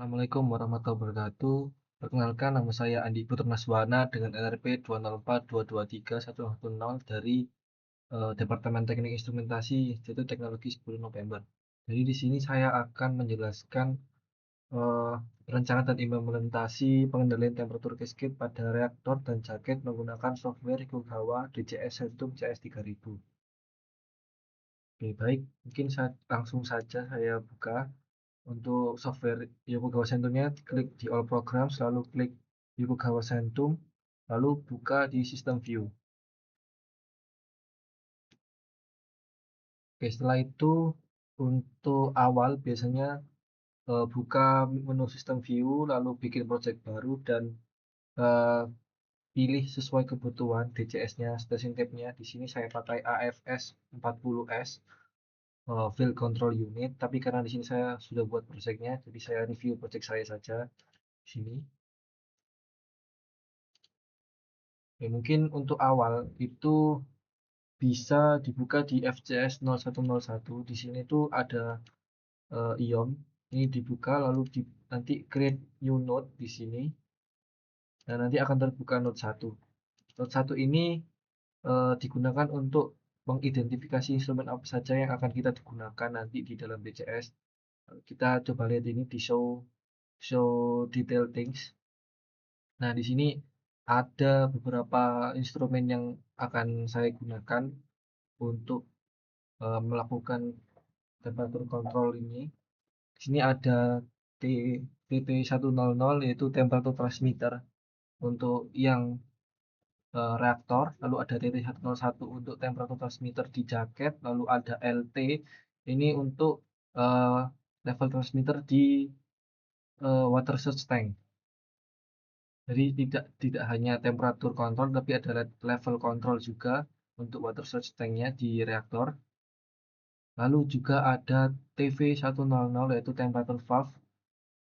Assalamualaikum warahmatullahi wabarakatuh. Perkenalkan, nama saya Andi Putranaswana dengan NRP 204223110 dari Departemen Teknik Instrumentasi Institut Teknologi 10 November. Jadi di sini saya akan menjelaskan eh, perencanaan dan implementasi pengendalian temperatur cascade pada reaktor dan jaket menggunakan software Yokogawa DCS Centum CS3000. Oke, baik. Mungkin langsung saja saya buka. Untuk software Yokogawa Centum-nya, klik di All Programs, lalu klik Yokogawa Centum, lalu buka di System View. Oke, setelah itu untuk awal biasanya buka menu System View, lalu bikin project baru dan eh, pilih sesuai kebutuhan DCS-nya, station type-nya. Di sini saya pakai AFS 40S Field Control Unit, tapi karena di sini saya sudah buat project-nya, jadi saya review project saya saja di sini. Ya, mungkin untuk awal itu bisa dibuka di FCS 0101. Di sini tuh ada ion. Ini dibuka lalu nanti create new node di sini. Dan nanti akan terbuka node 1. Node 1 ini digunakan untuk mengidentifikasi instrumen apa saja yang akan kita gunakan nanti di dalam BCS. Kita coba lihat ini di show detail things. Nah, di sini ada beberapa instrumen yang akan saya gunakan untuk melakukan temperatur kontrol ini. Di sini ada TT100 yaitu temperatur transmitter untuk yang reaktor, lalu ada TT101 untuk temperatur transmitter di jaket, lalu ada LT ini untuk uh, level transmitter di water surge tank. Jadi tidak hanya temperatur kontrol tapi ada level kontrol juga untuk water surge tanknya di reaktor. Lalu juga ada TV100 yaitu temperatur valve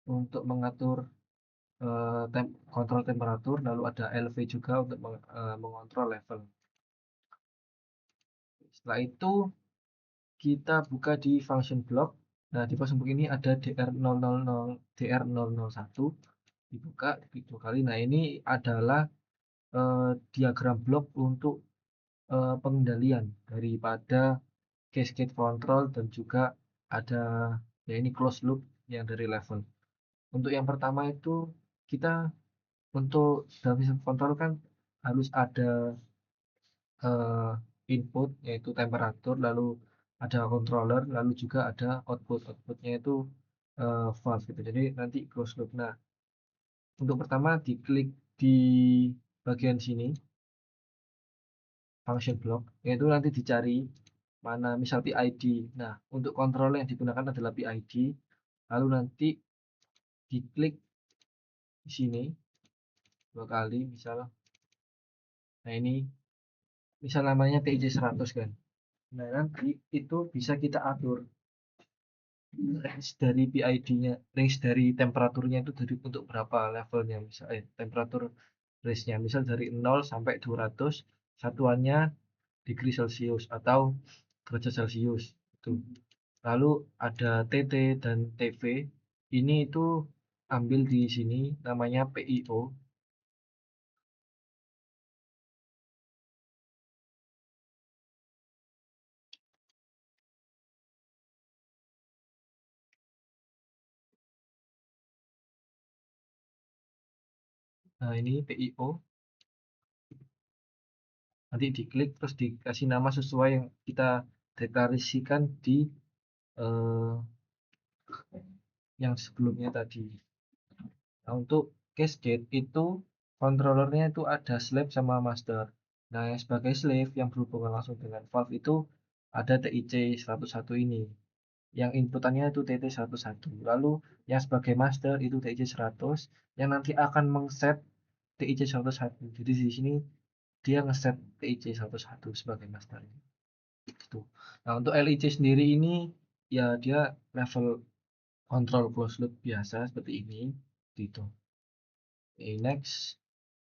untuk mengatur kontrol temperatur, lalu ada LV juga untuk mengontrol level. Setelah itu kita buka di function block. Nah, di function block ini ada DR000, DR001 dibuka dua kali. Nah, ini adalah diagram blok untuk pengendalian daripada cascade control dan juga ada ya ini close loop yang dari level. Untuk yang pertama itu kita untuk dalam sistem kontrol kan harus ada input yaitu temperatur, lalu ada controller, lalu juga ada output. Outputnya itu valve gitu. Jadi nanti close loop. Nah, untuk pertama diklik di bagian sini function block, yaitu nanti dicari mana misal PID. Nah, untuk controller yang digunakan adalah PID. Lalu nanti diklik di sini dua kali misal. Nah, ini misal namanya TIC100 kan. Nah, nanti itu bisa kita atur range dari PID-nya, range dari temperaturnya itu dari untuk berapa levelnya, misal temperatur range-nya, misal dari 0 sampai 200, satuannya degree Celcius atau derajat Celcius itu. Lalu ada TT dan TV, ini itu ambil di sini namanya PIO. Nah, ini PIO. Nanti diklik terus dikasih nama sesuai yang kita deklarasikan di eh, yang sebelumnya tadi. Nah, untuk cascade itu controllernya itu ada slave sama master. Nah, yang sebagai slave yang berhubungan langsung dengan valve itu ada TIC101 ini. Yang inputannya itu TT11. Lalu yang sebagai master itu TIC100 yang nanti akan mengset TIC101. Jadi di sini dia ngeset TIC101 sebagai master. Gitu. Nah, untuk LIC sendiri ini ya dia level kontrol closed loop biasa seperti ini. Gitu. Oke, next.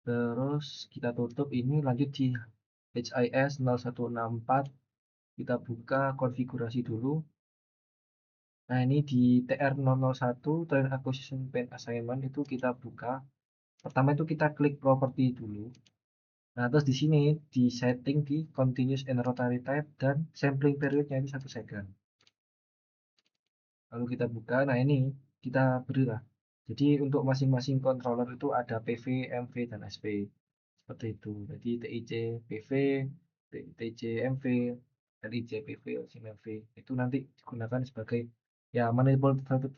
Terus kita tutup ini lanjut di HIS 0164. Kita buka konfigurasi dulu. Nah, ini di TR001 Train Acquisition Pen Assignment itu kita buka. Pertama itu kita klik property dulu. Nah, terus di sini di setting di continuous and rotary type dan sampling periodnya ini 1 second. Lalu kita buka. Nah, ini kita berilah. Jadi untuk masing-masing controller itu ada PV, MV, dan SV. Seperti itu. Jadi TIC PV, TIC MV, LIC PV, LIC MV. Itu nanti digunakan sebagai ya manipulative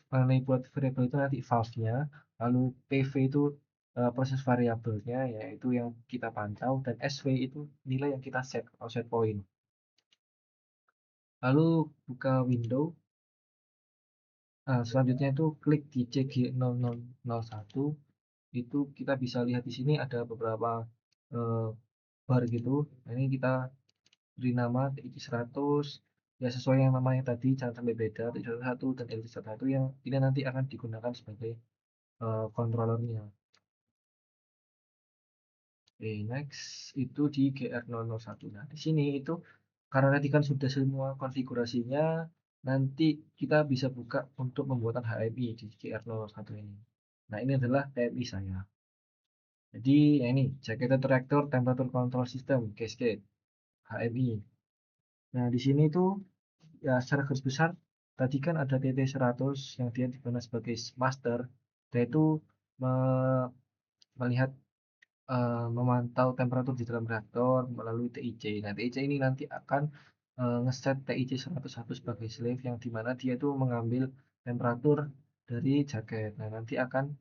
variable itu nanti valve-nya. Lalu PV itu proses variabelnya yaitu yang kita pantau dan SV itu nilai yang kita set atau set point. Lalu buka window. Nah, selanjutnya itu klik di CG0001 itu kita bisa lihat di sini ada beberapa eh, bar gitu. Nah, ini kita beri nama TX100 ya sesuai yang namanya tadi, jangan sampai beda. TX101 dan LT101 yang ini nanti akan digunakan sebagai controllernya. Oke, next itu di GR001. Nah, di sini itu karena tadi kan sudah semua konfigurasinya, nanti kita bisa buka untuk pembuatan HMI di GR001 ini. Nah, ini adalah HMI saya. Jadi, ya ini, Jacket Reactor Temperature Control System, Cascade, HMI. Nah, di sini tuh, ya secara garis besar, tadi kan ada TT100 yang dia digunakan sebagai master, yaitu melihat memantau temperatur di dalam reaktor melalui TIC. Nah, TIC ini nanti akan ngeset TIC 101 sebagai slave yang dimana dia itu mengambil temperatur dari jaket. Nah, nanti akan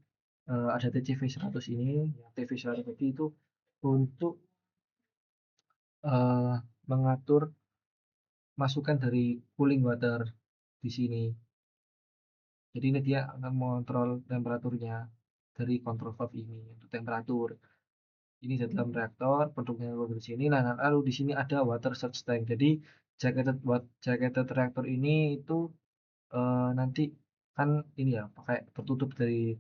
ada TCV 100 ini, yang TV 100 itu untuk mengatur masukan dari cooling water di sini. Jadi ini dia akan mengontrol temperaturnya dari control valve ini untuk temperatur. Ini di dalam reaktor, produknya keluar dari sini. Nah, lalu di sini ada water surge tank. Jadi jacketed reactor ini itu nanti kan ini ya pakai tertutup dari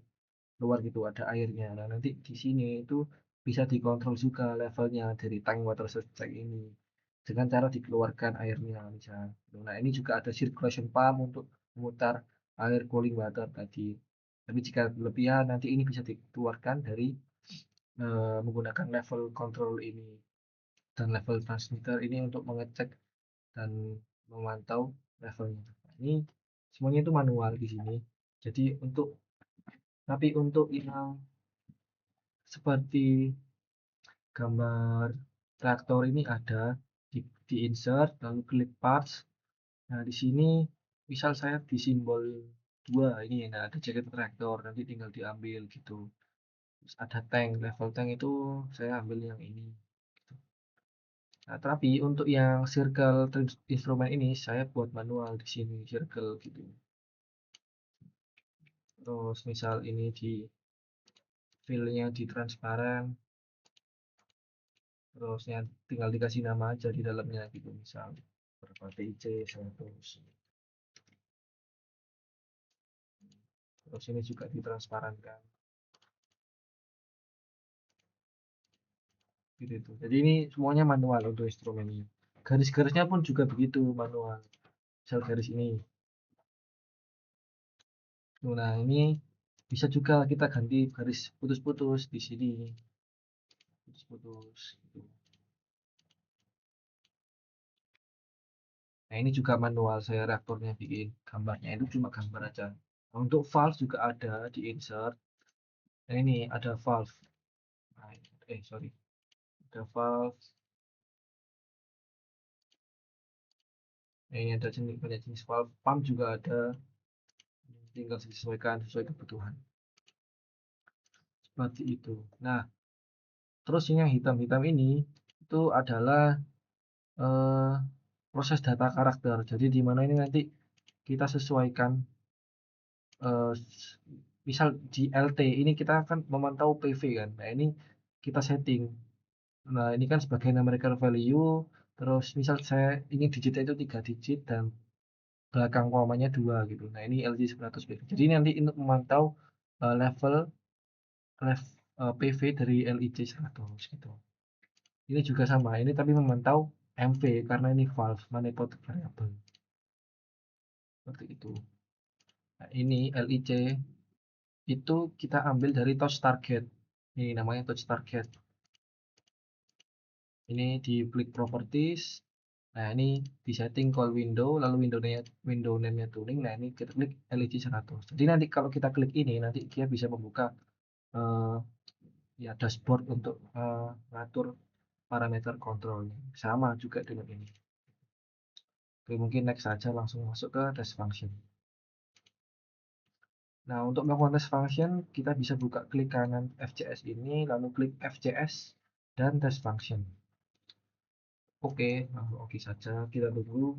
luar gitu, ada airnya. Nah, nanti di sini itu bisa dikontrol juga levelnya dari tank water surge tank ini dengan cara dikeluarkan airnya misal. Nah, ini juga ada circulation pump untuk memutar air cooling water tadi. Tapi jika berlebihan nanti ini bisa dikeluarkan dari menggunakan level control ini dan level transmitter ini untuk mengecek dan memantau levelnya. Nah, ini semuanya itu manual di sini. Jadi untuk yang seperti gambar traktor ini ada di insert lalu klik parts. Nah, di sini misal saya di simbol 2 ini nah ada jaket traktor nanti tinggal diambil gitu. Terus ada tank, level tank itu saya ambil yang ini. Nah, tapi untuk yang circle instrumen ini saya buat manual di sini circle gitu. Terus misal ini di fillnya di transparan, terusnya tinggal dikasih nama aja di dalamnya gitu misal berapa TIC 100. Terus ini juga ditransparankan gitu itu. Jadi ini semuanya manual untuk instrumennya. Garis-garisnya pun juga begitu manual. Misal garis ini. Nah, ini bisa juga kita ganti garis putus-putus di sini. Putus-putus gitu. Nah, ini juga manual saya reaktornya bikin. Gambarnya itu cuma gambar aja. Nah, untuk valve juga ada di insert. Nah, ini ada valve. Nah, sorry. Ada valve. Nah, ini ada banyak jenis valve. Pump juga ada. Tinggal disesuaikan sesuai kebutuhan. Seperti itu. Nah, terus ini yang hitam-hitam ini itu adalah eh, proses data karakter. Jadi di mana ini nanti kita sesuaikan eh, misal di LT ini kita akan memantau PV kan. Nah, ini kita setting. Nah, ini kan sebagai numerical value. Terus misal saya ingin digitnya itu 3 digit dan belakang komanya 2 gitu. Nah, ini LG 100 PV. Jadi ini nanti untuk memantau level PV dari LIC 100 gitu. Ini juga sama, ini tapi memantau MV karena ini valve manifold variable. Seperti itu. Nah, ini LIC itu kita ambil dari touch target. Ini namanya touch target. Ini di klik properties. Nah, ini di setting call window, lalu window name-nya tuning. Nah, ini kita klik LIC 100. Jadi nanti kalau kita klik ini, nanti dia bisa membuka eh, ya dashboard untuk ngatur parameter kontrolnya. Sama juga dengan ini. Oke, mungkin next saja langsung masuk ke test function. Nah, untuk melakukan test function, kita bisa buka klik kanan FCS ini, lalu klik FCS dan test function. Oke, langsung oke saja. Kita tunggu.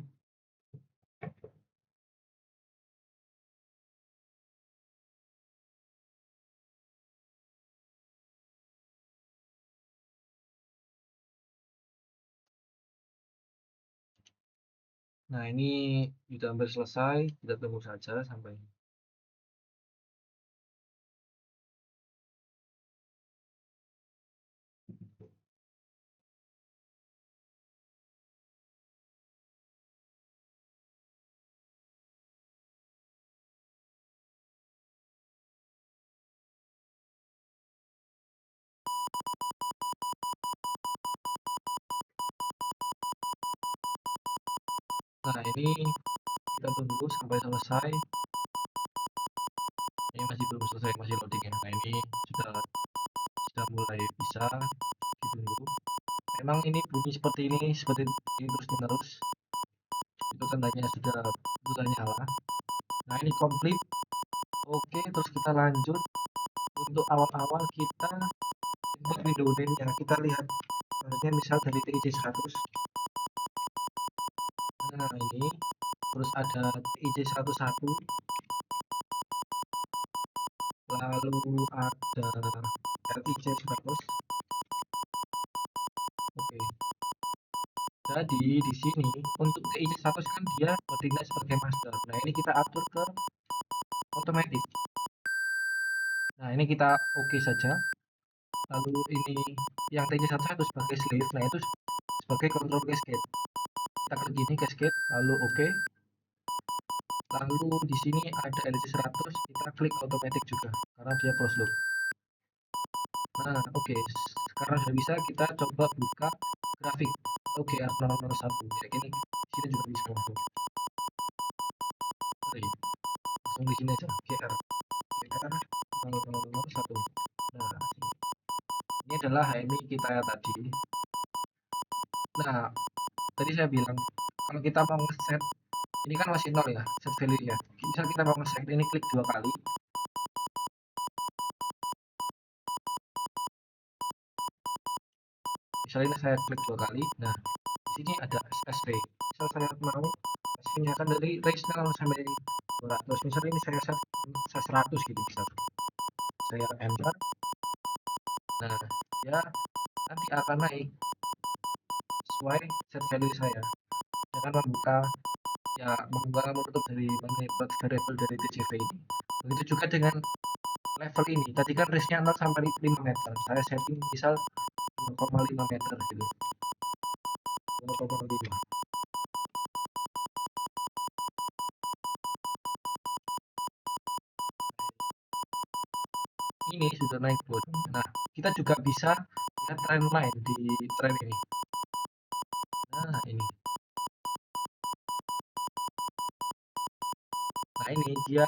Nah, ini sudah hampir selesai. Kita tunggu saja sampai. Nah, ini kita tunggu sampai selesai. Ini masih belum selesai, masih loading ya. Nah, ini sudah mulai bisa ditunggu. Memang ini bunyi seperti ini terus-menerus. Itu tandanya sudah nyala. Nah, ini complete. Oke, terus kita lanjut. Untuk awal-awal kita input window name-nya. Kita lihat misal dari TIC 100. Nah, ini terus ada TIC 101, lalu ada LIC 100. Oke. Jadi di sini untuk TIC 100 kan dia bertindak sebagai master. Nah, ini kita atur ke automatic. Nah, ini kita oke saja. Lalu ini yang TIC 101 sebagai slave. Nah, itu sebagai control cascade. Kita klik ini cascade, lalu oke. Lalu di sini ada LIC 100, kita klik automatic juga karena dia close loop. Nah, oke. Sekarang sudah bisa, kita coba buka grafik GR 001. Ya, ini sini juga bisa langsung. Sorry, langsung di sini aja GR 001. Nah, ini adalah HMI kita ya tadi. Nah, tadi saya bilang kalau kita mau nge-set ini kan masih 0 ya, set value ya. Misal kita mau nge-set ini, klik 2 kali. Misalnya saya klik 2 kali. Nah, di sini ada SV. Misal saya mau SV-nya kan dari range 0 sampai 200. Misal ini saya set 100 gitu misal. Saya enter. Nah, ya nanti akan naik sesuai set value saya. Saya akan membuka menutup dari variable dari TCV ini. Begitu juga dengan level ini. Tadi kan range-nya 0 sampai 5 meter. Saya setting misal 2,5 meter gitu. 2,5. Ini sudah naik bot. Nah, kita juga bisa lihat trendline di trend ini. Nah, ini. Nah, ini dia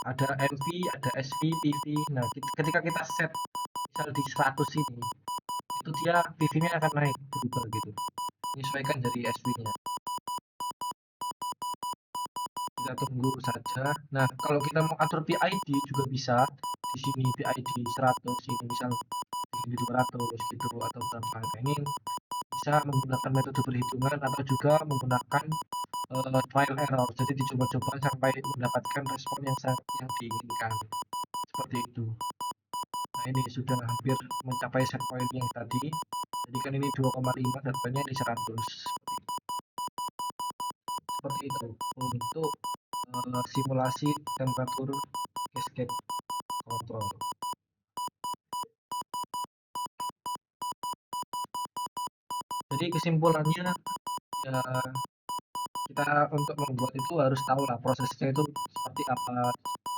ada MV, ada SV, PV. Nah, ketika kita set misal di 100 ini, itu dia PV-nya akan naik berubah gitu. Menyesuaikan dari SV-nya. Kita tunggu saja. Nah, kalau kita mau atur PID juga bisa. Di sini PID 100, ini misal di sini 200 gitu atau berapa. Nah, ini bisa menggunakan metode perhitungan atau juga menggunakan trial error. Jadi dicoba-coba sampai mendapatkan respon yang diinginkan. Seperti itu. Nah, ini sudah hampir mencapai set point yang tadi. Jadi kan ini 2,5 dan poinnya di 100. Seperti itu untuk simulasi temperatur cascade control. Jadi kesimpulannya ya, kita untuk membuat itu harus tahu lah prosesnya itu seperti apa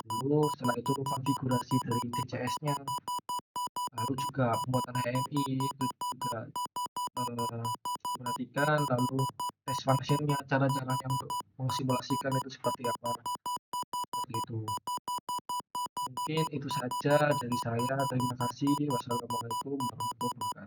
dulu, setelah itu konfigurasi dari DCS-nya, lalu juga pembuatan HMI itu juga perhatikan, lalu test function-nya, cara-caranya untuk mensimulasikan itu seperti apa, seperti itu. Mungkin itu saja dari saya. Terima kasih. Wassalamualaikum warahmatullahi wabarakatuh.